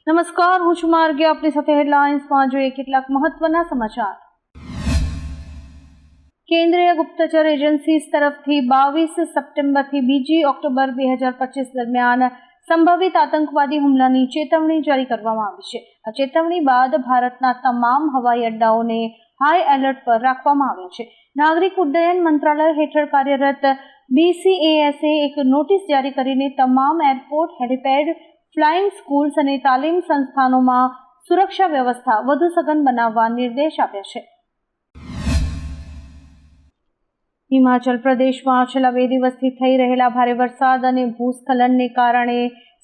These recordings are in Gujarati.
નમસ્કાર, હું છું માર્ગી. આપની સાથે હેડલાઇન્સમાં જોઈએ કેટલાક મહત્વના સમાચાર. કેન્દ્રીય ગુપ્તચર એજન્સી તરફથી 22 સપ્ટેમ્બરથી 2 ઓક્ટોબર 2025 દરમિયાન સંભવિત આતંકવાદી હુમલાની ચેતવણી જારી કરવામાં આવી છે. આ ચેતવણી બાદ ભારતના તમામ હવાઈ અડ્ડાઓને હાઈ એલર્ટ પર રાખવામાં આવ્યા છે. નાગરિક ઉડ્ડયન મંત્રાલય હેઠળ કાર્યરત BCASએ એક નોટિસ જારી કરીને તમામ એરપોર્ટ, હેલિપેડ, ફ્લાઇંગ સ્કૂલ્સ અને તાલીમ સંસ્થાનોમાં સુરક્ષા વ્યવસ્થા વધુ સઘન બનાવવા નિર્દેશ આપ્યા છે. હિમાચલ પ્રદેશમાં છેલ્લા 2 દિવસથી થઈ રહેલા ભારે વરસાદ અને ભૂસ્ખલનને કારણે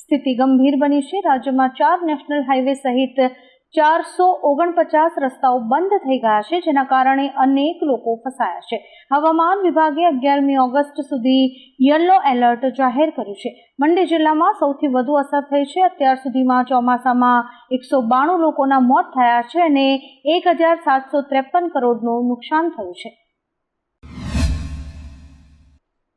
સ્થિતિ ગંભીર બની છે. રાજ્યમાં 4 નેશનલ હાઈવે સહિત 449 રસ્તાઓ બંધ થઈ ગયા છે, જેના કારણે અનેક લોકો ફસાયા છે. હવામાન વિભાગે 11મી ઓગસ્ટ સુધી યલો એલર્ટ જાહેર કર્યું છે. મંડી જિલ્લામાં સૌથી વધુ અસર થઈ છે. અત્યાર સુધીમાં ચોમાસામાં 192 લોકોના મોત થયા છે અને 1753 કરોડનું નુકસાન થયું છે.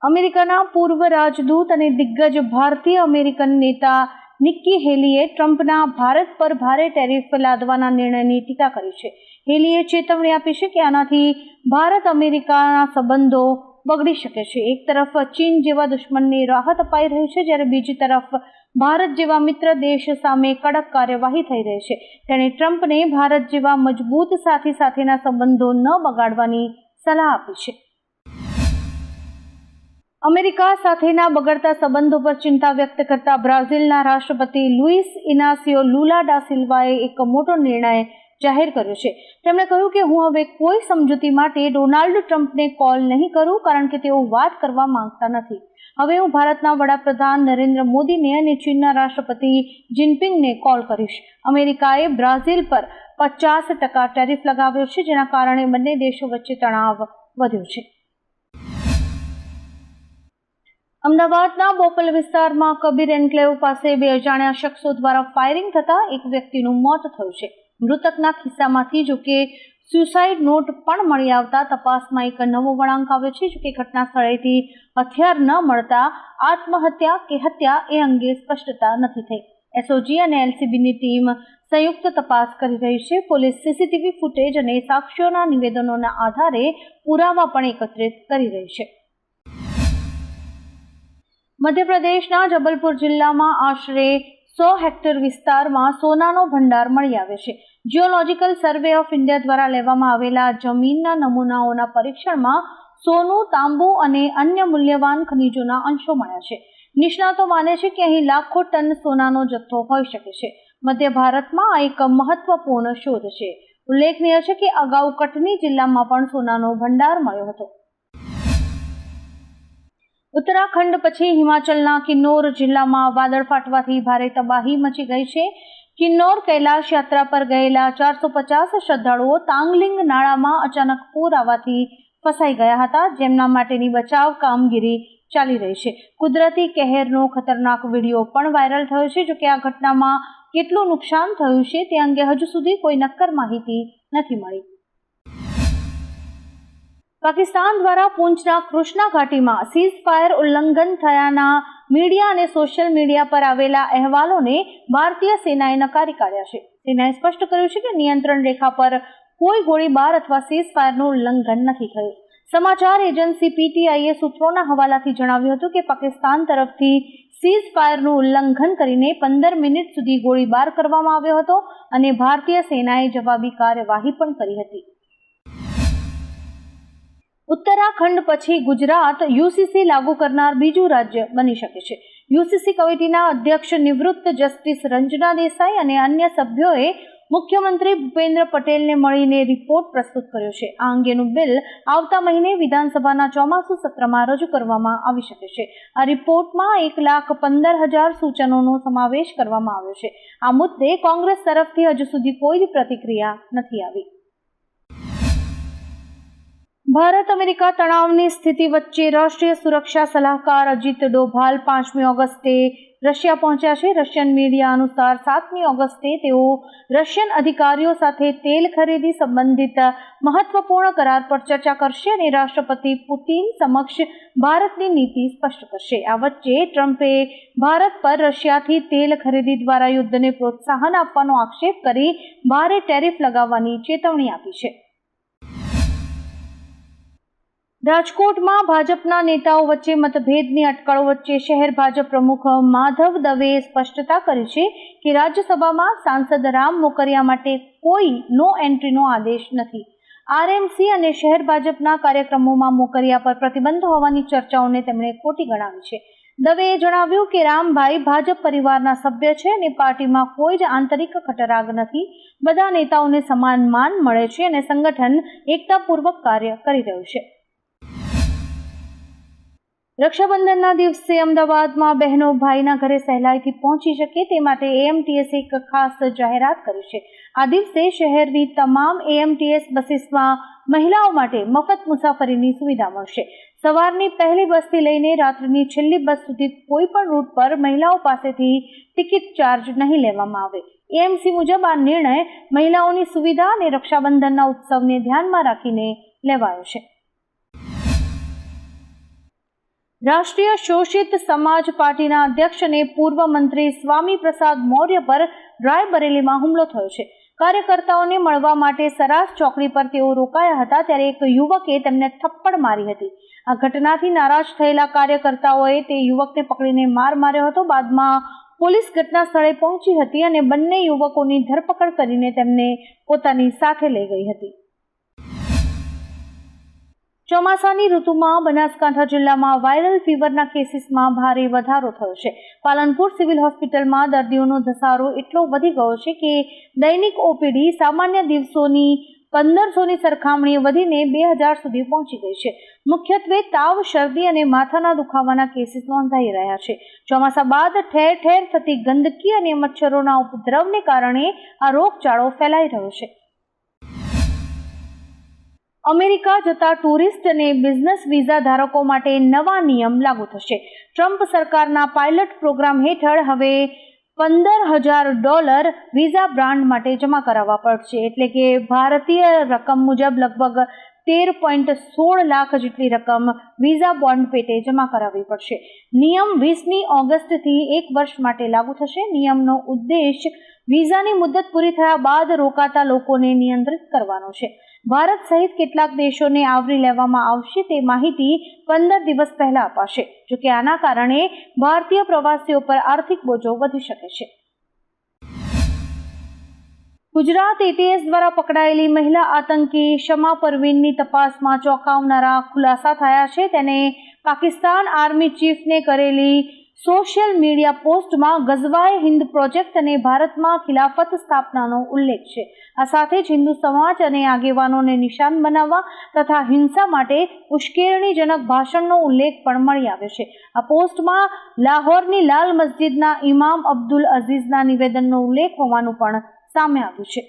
અમેરિકાના પૂર્વ રાજદૂત અને દિગ્ગજ ભારતીય અમેરિકન નેતા નિક્કી હેલીએ ટ્રમ્પના ભારત પર ભારે ટેરિફ લાદવાના નિર્ણયની ટીકા કરી છે. હેલીએ ચેતવણી આપી છે કે આનાથી ભારત અમેરિકાના સંબંધો બગડી શકે છે. એક તરફ ચીન જેવા દુશ્મનને રાહત અપાઈ રહી છે, જ્યારે બીજી તરફ ભારત જેવા મિત્ર દેશ સામે કડક કાર્યવાહી થઈ રહી છે. તેણે ટ્રમ્પને ભારત જેવા મજબૂત સાથી સાથેના સંબંધો ન બગાડવાની સલાહ આપી છે. અમેરિકા સાથેના બગડતા સંબંધો પર ચિંતા વ્યક્ત કરતા બ્રાઝિલના રાષ્ટ્રપતિ લુઇસ ઇનાસિયો લુલા ડા સિલ્વાએ એક મોટો નિર્ણય જાહેર કર્યો છે. તેમણે કહ્યું કે હું હવે કોઈ સમજૂતી માટે ડોનાલ્ડ ટ્રમ્પને કોલ નહીં કરું, કારણ કે તેઓ વાત કરવા માંગતા નથી. હવે હું ભારતના વડાપ્રધાન નરેન્દ્ર મોદીને અને ચીનના રાષ્ટ્રપતિ જિનપિંગને કોલ કરીશ. અમેરિકાએ બ્રાઝિલ પર 50% ટેરિફ લગાવ્યો છે, જેના કારણે બંને દેશો વચ્ચે તણાવ વધ્યો છે. અમદાવાદના બોપલ વિસ્તારમાં કબીર એન્કલેવ પાસે 2 અજાણ્યા શખ્સો દ્વારા ફાયરિંગ થતા એક વ્યક્તિનું મોત થયું છે. મૃતકના ખિસ્સામાંથી જોકે સુસાઇડ નોટ પણ મળી આવતા તપાસમાં એક નવો વળાંક આવ્યો છે. જોકે ઘટના સ્થળેથી હથિયાર ન મળતા આત્મહત્યા કે હત્યા એ અંગે સ્પષ્ટતા નથી થઈ. SOG અને LCBની ટીમ સંયુક્ત તપાસ કરી રહી છે. પોલીસ CCTV ફૂટેજ અને સાક્ષીઓના નિવેદનોના આધારે પુરાવા પણ એકત્રિત કરી રહી છે. મધ્યપ્રદેશના જબલપુર જિલ્લામાં આશરે 100 હેક્ટર વિસ્તારમાં સોનાનો ભંડાર મળી આવ્યો છે. જિયોલોજિકલ સર્વે ઓફ ઇન્ડિયા દ્વારા લેવામાં આવેલા જમીનના નમૂનાઓના પરીક્ષણમાં સોનું, તાંબુ અને અન્ય મૂલ્યવાન ખનિજોના અંશો મળ્યા છે. નિષ્ણાતો માને છે કે અહીં લાખો ટન સોનાનો જથ્થો હોઈ શકે છે. મધ્ય ભારતમાં આ એક મહત્વપૂર્ણ શોધ છે. ઉલ્લેખનીય છે કે અગાઉ કટની જિલ્લામાં પણ સોનાનો ભંડાર મળ્યો હતો. ઉત્તરાખંડ પછી હિમાચલના કિન્નોર જિલ્લામાં વાદળ ફાટવાથી ભારે તબાહી મચી ગઈ છે. કિન્નોર કૈલાશ યાત્રા પર ગયેલા 450 શ્રદ્ધાળુઓ તાંગલિંગ નાળામાં અચાનક પૂર આવવાથી ફસાઈ ગયા હતા, જેમના માટેની બચાવ કામગીરી ચાલી રહી છે. કુદરતી કહેરનો ખતરનાક વિડીયો પણ વાયરલ થયો છે. જોકે આ ઘટનામાં કેટલું નુકસાન થયું છે તે અંગે હજુ સુધી કોઈ નક્કર માહિતી નથી મળી. પાકિસ્તાન દ્વારા પૂંચના કૃષ્ણા ઘાટીમાં સીઝફાયર ઉલ્લંઘન થયાના મીડિયા અને સોશિયલ મીડિયા પર આવેલા અહેવાલોને ભારતીય સેનાએ નકારી કાઢ્યા છે. સેનાએ સ્પષ્ટ કર્યું છે કે નિયંત્રણ રેખા પર કોઈ ગોળીબાર અથવા સીઝફાયરનું ઉલ્લંઘન નથી થયું. સમાચાર એજન્સી PTIએ સૂત્રોના હવાલાથી જણાવ્યું હતું કે પાકિસ્તાન તરફથી સીઝફાયરનું ઉલ્લંઘન કરીને 15 મિનિટ સુધી ગોળીબાર કરવામાં આવ્યો હતો અને ભારતીય સેનાએ જવાબી કાર્યવાહી પણ કરી હતી. ઉત્તરાખંડ પછી ગુજરાત UCC લાગુ કરનાર બીજું રાજ્ય બની શકે છે. UCC કમિટીના અધ્યક્ષ નિવૃત્ત જસ્ટિસ રંજના દેસાઈ અને અન્ય સભ્યોએ મુખ્યમંત્રી ભૂપેન્દ્ર પટેલને મળીને રિપોર્ટ પ્રસ્તુત કર્યો છે. આ અંગેનું બિલ આવતા મહિને વિધાનસભાના ચોમાસુ સત્રમાં રજૂ કરવામાં આવી શકે છે. આ રિપોર્ટમાં 1,15,000 સૂચનોનો સમાવેશ કરવામાં આવ્યો છે. આ મુદ્દે કોંગ્રેસ તરફથી હજુ સુધી કોઈ જ પ્રતિક્રિયા નથી આવી. ભારત અમેરિકા તણાવની સ્થિતિ વચ્ચે રાષ્ટ્રીય સુરક્ષા સલાહકાર અજીત ડોભાલ 5મી ઓગસ્ટે રશિયા પહોંચ્યા છે. રશિયન મીડિયા અનુસાર 7મી ઓગસ્ટે તેઓ રશિયન અધિકારીઓ સાથે તેલ ખરીદી સંબંધિત મહત્વપૂર્ણ કરાર પર ચર્ચા કરશે અને રાષ્ટ્રપતિ પુતિન સમક્ષ ભારતની નીતિ સ્પષ્ટ કરશે. આ વચ્ચે ટ્રમ્પે ભારત પર રશિયાથી તેલ ખરીદી દ્વારા યુદ્ધને પ્રોત્સાહન આપવાનો આક્ષેપ કરી ભારે ટેરિફ લગાવવાની ચેતવણી આપી છે. રાજકોટમાં ભાજપના નેતાઓ વચ્ચે મતભેદની અટકળો વચ્ચે શહેર ભાજપ પ્રમુખ માધવ દવેએ સ્પષ્ટતા કરી છે કે રાજ્યસભામાં સાંસદ રામ મોકરિયા માટે કોઈ નો એન્ટ્રીનો આદેશ નથી. આરએમસી અને શહેર ભાજપના કાર્યક્રમોમાં મોકરિયા પર પ્રતિબંધ હોવાની ચર્ચાઓને તેમણે ખોટી ગણાવી છે. દવેએ જણાવ્યું કે રામભાઈ ભાજપ પરિવારના સભ્ય છે અને પાર્ટીમાં કોઈ જ આંતરિક ખટરાગ નથી. બધા નેતાઓને સમાન માન મળે છે અને સંગઠન એકતાપૂર્વક કાર્ય કરી રહ્યું છે. રક્ષાબંધનના દિવસે અમદાવાદમાં બહેનો ભાઈના ઘરે સહેલાઈથી પહોંચી શકે તે માટે એએમટીએસે એક ખાસ જાહેરાત કરી છે. આ દિવસે શહેરની તમામ એએમટીએસ બસીસમાં મહિલાઓ માટે મફત મુસાફરીની સુવિધા મળશે. સવારની પહેલી બસથી લઈને રાત્રિની છેલ્લી બસ સુધી કોઈ પણ રૂટ પર મહિલાઓ પાસેથી ટિકિટ ચાર્જ નહીં લેવામાં આવે. એએમસી મુજબ આ નિર્ણય મહિલાઓની સુવિધા અને રક્ષાબંધનના ઉત્સવને ધ્યાનમાં રાખીને લેવાયો છે. રાષ્ટ્રીય શોષિત સમાજ પાર્ટીના અધ્યક્ષ અને પૂર્વ મંત્રી સ્વામી પ્રસાદ મૌર્ય પર રાયબરેલીમાં હુમલો થયો છે. કાર્યકર્તાઓને મળવા માટે સરાસ ચોકડી પર તેઓ રોકાયા હતા ત્યારે એક યુવકે તેમને થપ્પડ મારી હતી. આ ઘટનાથી નારાજ થયેલા કાર્યકર્તાઓએ તે યુવકને પકડીને માર માર્યો હતો. બાદમાં પોલીસ ઘટના સ્થળે પહોંચી હતી અને બંને યુવકોની ધરપકડ કરીને તેમને પોતાની સાથે લઈ ગઈ હતી. ચોમાસાની ઋતુમાં બનાસકાંઠા જિલ્લામાં વાયરલ ફીવરના કેસીસમાં ભારે વધારો થયો છે. પાલનપુર સિવિલ હોસ્પિટલમાં દર્દીઓનો ધસારો એટલો વધી ગયો છે કે દૈનિક ઓપીડી સામાન્ય દિવસોની 1500ની સરખામણીએ વધીને 2000 સુધી પહોંચી ગઈ છે. મુખ્યત્વે તાવ, શરદી અને માથાના દુખાવાના કેસીસ નોંધાઈ રહ્યા છે. ચોમાસા બાદ ઠેર ઠેર થતી ગંદકી અને મચ્છરોના ઉપદ્રવને કારણે આ રોગચાળો ફેલાઈ રહ્યો છે. અમેરિકા જતા ટુરિસ્ટ અને બિઝનેસ વિઝા ધારકો માટે નવા નિયમ લાગુ થશે. ટ્રમ્પ સરકારના પાયલટ પ્રોગ્રામ હેઠળ હવે $15,000 વિઝા બ્રાન્ડ માટે જમા કરાવવા પડશે. એટલે કે ભારતીય રકમ મુજબ લગભગ 13.16 લાખ જેટલી રકમ વિઝા બોન્ડ પેટે જમા કરાવવી પડશે. નિયમ 20મી ઓગસ્ટથી 1 વર્ષ માટે લાગુ થશે. નિયમનો ઉદ્દેશ વિઝાની મુદત પૂરી થયા બાદ રોકાતા લોકોને નિયંત્રિત કરવાનો છે. ભારત સહિત કેટલાક દેશોને આવરી લેવામાં આવશે તે માહિતી 15 દિવસ પહેલા અપાશે. જોકે આના કારણે ભારતીય પ્રવાસીઓ પર આર્થિક બોજો વધી શકે છે. ગુજરાત એટીએસ દ્વારા પકડાયેલી મહિલા આતંકી શમા પરવીનની તપાસમાં ચોંકાવનારા ખુલાસા થયા છે. તેને પાકિસ્તાન આર્મી ચીફને કરેલી સોશિયલ મીડિયા પોસ્ટમાં ગઝવાએ હિન્દ પ્રોજેક્ટ અને ભારતમાં ખિલાફત સ્થાપનાનો ઉલ્લેખ છે. આ સાથે જ હિન્દુ સમાજ અને આગેવાનોને નિશાન બનાવવા તથા હિંસા માટે ઉશ્કેરણીજનક ભાષણનો ઉલ્લેખ પણ મળી આવ્યો છે. આ પોસ્ટમાં લાહોરની લાલ મસ્જિદના ઇમામ અબ્દુલ અઝીઝના નિવેદનનો ઉલ્લેખ હોવાનું પણ સામે આવ્યું છે.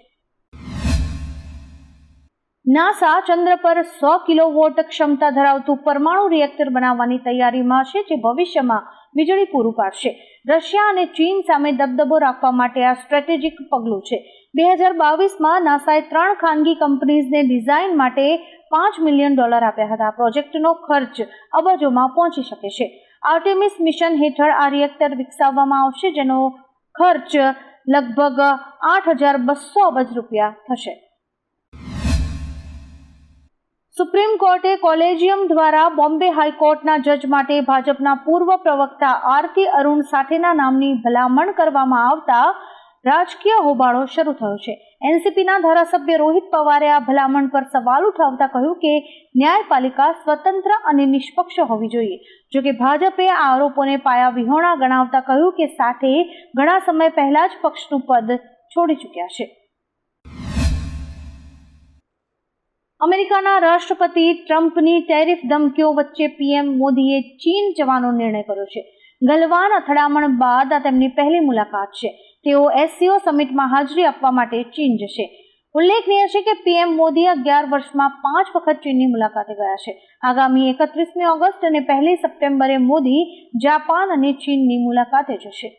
નાસા ચંદ્ર પર 100 કિલોવોટ ક્ષમતા ધરાવતું પરમાણુ રિએક્ટર બનાવવાની તૈયારીમાં છે, જે ભવિષ્યમાં વીજળી પૂરું પાડશે. રશિયા અને ચીન સામે દબદબો રાખવા માટે આ સ્ટ્રેટેજિક પગલું છે. 2022માં નાસાએ 3 ખાનગી કંપનીઝને ડિઝાઇન માટે $5 મિલિયન આપ્યા હતા. પ્રોજેક્ટનો ખર્ચ અબજોમાં પહોંચી શકે છે. આર્ટેમિસ મિશન હેઠળ આ રિએક્ટર વિકસાવવામાં આવશે, જેનો ખર્ચ લગભગ 8,200 અબજ રૂપિયા થશે. સુપ્રીમ કોર્ટે કોલેજિયમ દ્વારા બોમ્બે હાઈકોર્ટના જજ માટે ભાજપના પૂર્વ પ્રવક્તા આરતી અરુણ સાથેના નામની ભલામણ કરવામાં આવતા રાજકીય હોબાળો શરૂ થયો છે. એનસીપીના ધારાસભ્ય રોહિત પવારે આ ભલામણ પર સવાલ ઉઠાવતા કહ્યું કે ન્યાયપાલિકા સ્વતંત્ર અને નિષ્પક્ષ હોવી જોઈએ. જોકે ભાજપે આ આરોપોને પાયાવિહોણા ગણાવતા કહ્યું કે સાથે ઘણા સમય પહેલા જ પક્ષનું પદ છોડી ચૂક્યા છે. અમેરિકાના રાષ્ટ્રપતિ ટ્રમ્પની ટેરિફ ધમકીઓ વચ્ચે પીએમ મોદીએ ચીન જવાનો નિર્ણય કર્યો છે. ગલવાન અથડામણ બાદ આ તેમની પહેલી મુલાકાત છે. તેઓ એસસીઓ સમિટમાં હાજરી આપવા માટે ચીન જશે. ઉલ્લેખનીય છે કે પીએમ મોદી 11 વર્ષમાં 5 વખત ચીનની મુલાકાતે ગયા છે. આગામી 31મી ઓગસ્ટ અને 1 સપ્ટેમ્બરે મોદી જાપાન અને ચીનની મુલાકાતે જશે.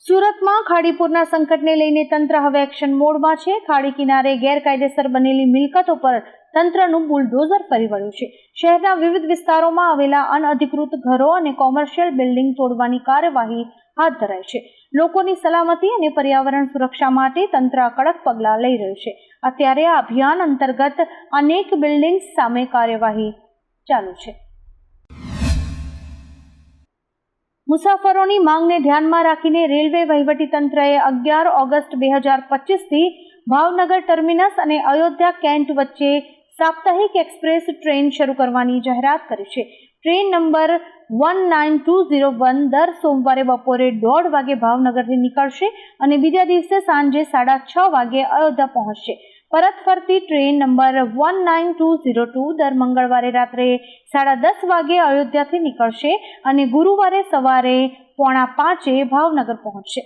સુરતમાં ખાડીપુરના સંકટને લઈને તંત્ર હવે એક્શન મોડમાં છે. ખાડી કિનારે ગેરકાયદેસર બનેલી મિલકતો પર તંત્રનું બુલડોઝર ફરી વળ્યું છે. શહેરના વિવિધ વિસ્તારોમાં આવેલા અનઅધિકૃત ઘરો અને કોમર્શિયલ બિલ્ડિંગ તોડવાની કાર્યવાહી હાથ ધરાઈ છે. લોકોની સલામતી અને પર્યાવરણ સુરક્ષા માટે તંત્ર કડક પગલાં લઈ રહ્યું છે. અત્યારે આ અભિયાન અંતર્ગત અનેક બિલ્ડિંગ્સ સામે કાર્યવાહી ચાલુ છે. મુસાફરોની માંગને ધ્યાનમાં રાખીને રેલવે વહીવટીતંત્રએ 11 ઓગસ્ટ 2025થી ભાવનગર ટર્મિનસ અને અયોધ્યા કેન્ટ વચ્ચે સાપ્તાહિક એક્સપ્રેસ ટ્રેન શરૂ કરવાની જાહેરાત કરી છે. ટ્રેન નંબર 19201 દર સોમવારે બપોરે 1:30 વાગે ભાવનગરથી નીકળશે અને બીજા દિવસે સાંજે 6:30 વાગે અયોધ્યા પહોંચશે. પરત ફરતી ટ્રેન નંબર 19202 દર મંગળવારે રાત્રે 10:30 વાગે અયોધ્યાથી નીકળશે અને ગુરુવારે સવારે 4:45 ભાવનગર પહોંચશે.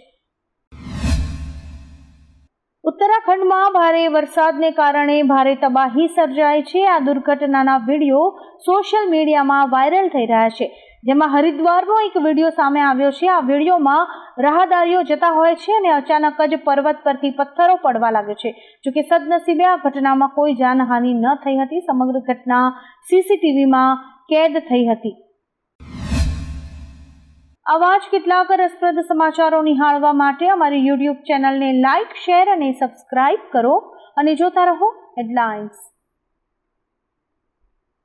ઉત્તરાખંડમાં ભારે વરસાદને કારણે ભારે તબાહી સર્જાઈ છે. આ દુર્ઘટનાના વિડીયો સોશિયલ મીડિયામાં વાયરલ થઈ રહ્યા છે, જેમાં હરિદ્વારનો એક વિડીયો સામે આવ્યો છે. આ વિડીયોમાં રાહદારીઓ જતા હોય છે અને અચાનક જ પર્વત પરથી પથ્થરો પડવા લાગે છે. જોકે સદનસીબે આ ઘટનામાં કોઈ જાનહાનિ ન થઈ હતી. સમગ્ર ઘટના સીસીટીવીમાં કેદ થઈ હતી. આવા જ કેટલાક રસપ્રદ સમાચારો નિહાળવા માટે અમારી યુટ્યુબ ચેનલને લાઇક, શેર અને સબસ્ક્રાઇબ કરો અને જોતા રહો હેડલાઇન્સ.